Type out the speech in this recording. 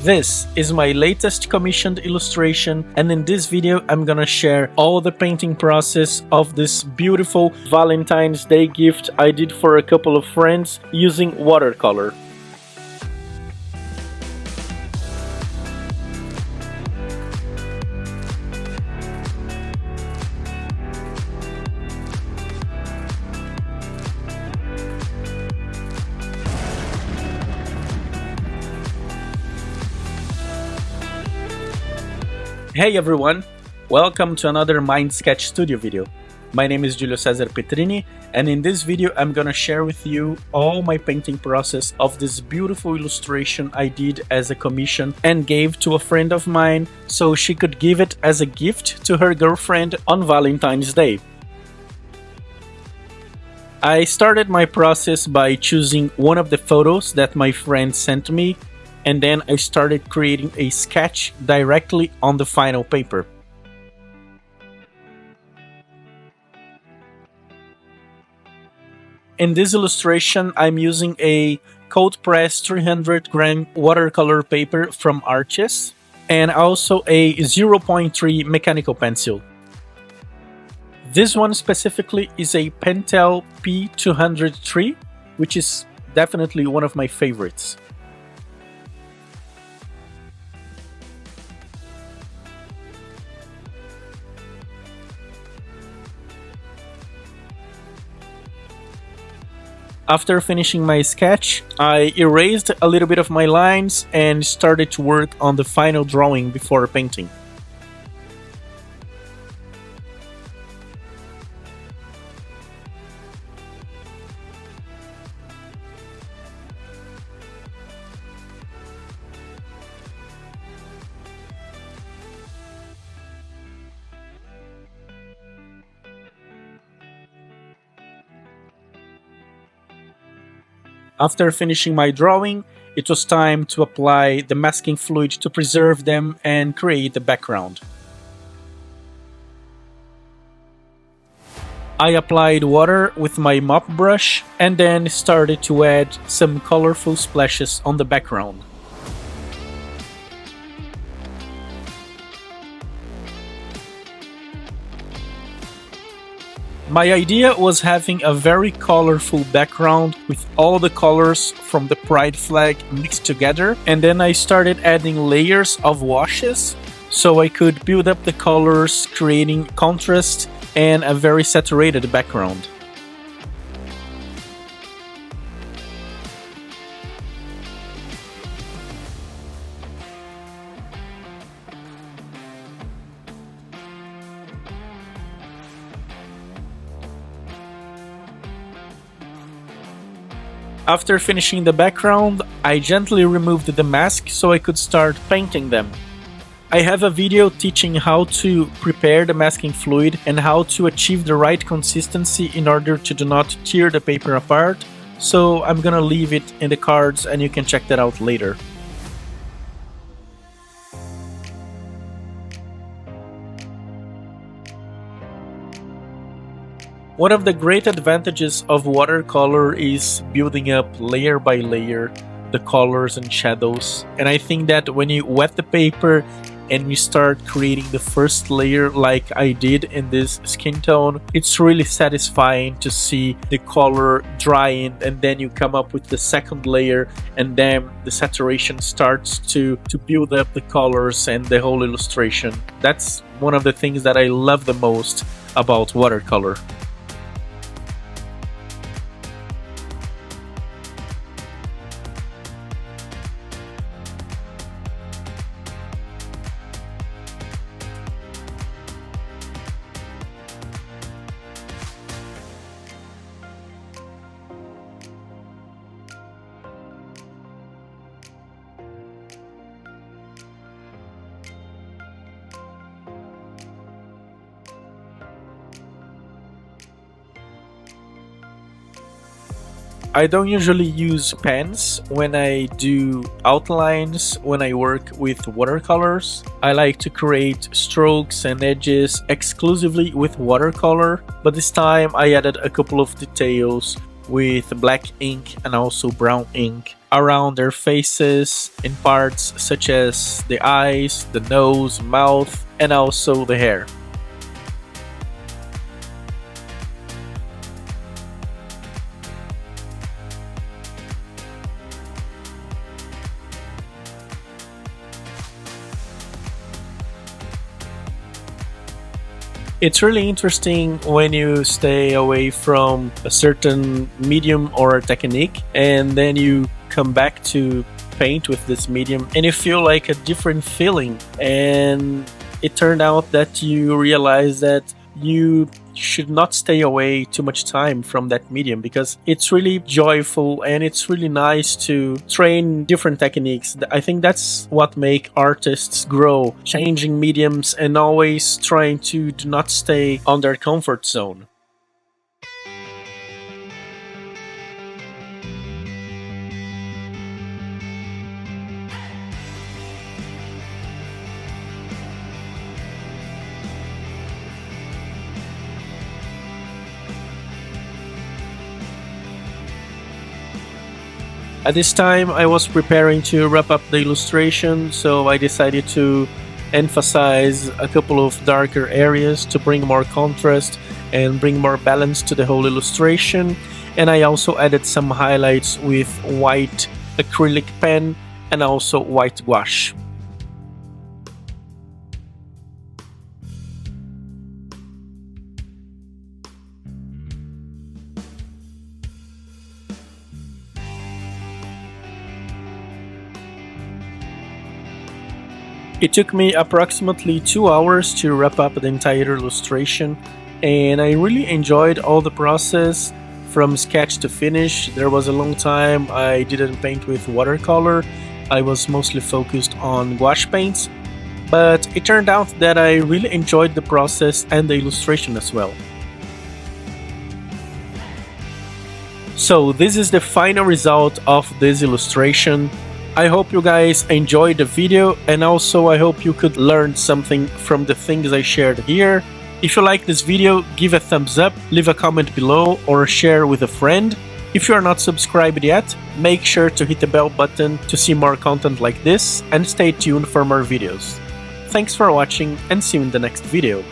This is my latest commissioned illustration, and in this video I'm gonna share all the painting process of this beautiful Valentine's Day gift I did for a couple of friends using watercolor. Hey everyone, welcome to another Mind Sketch Studio video. My name is 𝗤𝗎𝗻𝗵𝗺𝗃 and in this video I'm gonna share with you all my painting process of this beautiful illustration I did as a commission and gave to a friend of mine so she could give it as a gift to her girlfriend on Valentine's Day. I started my process by choosing one of the photos that my friend sent me, and then I started creating a sketch directly on the final paper. In this illustration, I'm using a cold press 300-gram watercolor paper from Arches and also a 0.3 mechanical pencil. This one specifically is a Pentel P203, which is definitely one of my favorites. After finishing my sketch, I erased a little bit of my lines and started to work on the final drawing before painting. After finishing my drawing, it was time to apply the masking fluid to preserve them and create the background. I applied water with my mop brush and then started to add some colorful splashes on the background. My idea was having a very colorful background with all the colors from the pride flag mixed together, and then I started adding layers of washes so I could build up the colors, creating contrast and a very saturated background. After finishing the background, I gently removed the mask so I could start painting them. I have a video teaching how to prepare the masking fluid and how to achieve the right consistency in order to do not tear the paper apart, so I'm gonna leave it in the cards and you can check that out later. One of the great advantages of watercolor is building up layer by layer the colors and shadows, and I think that when you wet the paper and you start creating the first layer like I did in this skin tone, it's really satisfying to see the color drying, and then you come up with the second layer and then the saturation starts to build up the colors and the whole illustration. That's one of the things that I love the most about watercolor. I don't usually use pens when I do outlines when I work with watercolors. I like to create strokes and edges exclusively with watercolor, but this time I added a couple of details with black ink and also brown ink around their faces in parts such as the eyes, the nose, mouth, and also the hair. It's really interesting when you stay away from a certain medium or a technique and then you come back to paint with this medium and you feel like a different feeling, and it turned out that you realize that you should not stay away too much time from that medium because it's really joyful and it's really nice to train different techniques. I think that's what makes artists grow, changing mediums and always trying to do not stay on their comfort zone. At this time, I was preparing to wrap up the illustration, so I decided to emphasize a couple of darker areas to bring more contrast and bring more balance to the whole illustration. And I also added some highlights with white acrylic pen and also white gouache. It took me approximately 2 hours to wrap up the entire illustration, and I really enjoyed all the process from sketch to finish. There was a long time I didn't paint with watercolor. I was mostly focused on gouache paints, but it turned out that I really enjoyed the process and the illustration as well. So this is the final result of this illustration. I hope you guys enjoyed the video, and also I hope you could learn something from the things I shared here. If you like this video, give a thumbs up, leave a comment below or share with a friend. If you are not subscribed yet, make sure to hit the bell button to see more content like this and stay tuned for more videos. Thanks for watching and see you in the next video.